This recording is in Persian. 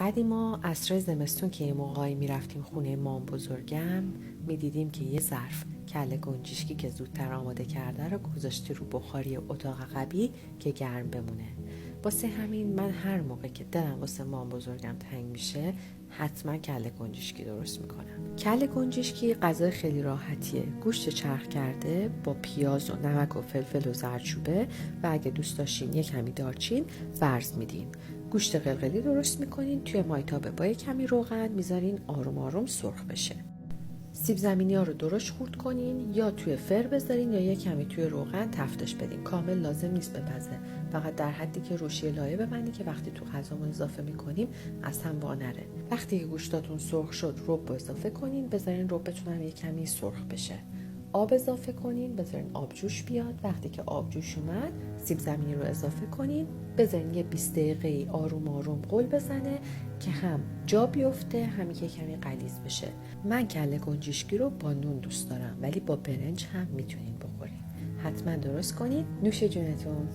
قدیما عصرای زمستون که یه موقعی میرفتیم خونه مام بزرگم میدیدیم که یه ظرف کله گنجشکی که زودتر آماده کرده رو گذاشته رو بخاری اتاق قبلی که گرم بمونه. واسه همین من هر موقع که دلم واسه مام بزرگم تنگ میشه حتما کله گنجشکی درست میکنم. کله گنجشکی غذای خیلی راحتیه. گوشت چرخ کرده با پیاز و نمک و فلفل و زردچوبه و اگه دوست داشتین یه کمی دارچین فرض میدین. گوشت قلقلی درست میکنین، توی مایتابه با یه کمی روغن میذارین آروم آروم سرخ بشه. سیب زمینی ها رو درشت خورد کنین، یا توی فر بذارین یا یه کمی توی روغن تفتش بدین. کامل لازم نیست بپزه، فقط در حدی که روشی لایه ببندی که وقتی تو غذامون اضافه میکنیم از هم وا نره. وقتی که گوشتاتون سرخ شد رب اضافه کنین، بذارین ربتون هم یه کمی سرخ بشه. آب اضافه کنین، بذارین آب جوش بیاد. وقتی که آب جوش اومد سیب زمینی رو اضافه کنین، بذارین یه 20 دقیقه آروم آروم قل بزنه که هم جا بیفته هم که کمی غلیظ بشه. من کله گنجشکی رو با نون دوست دارم، ولی با برنج هم میتونین بخورین. حتما درست کنید. نوش جونتون.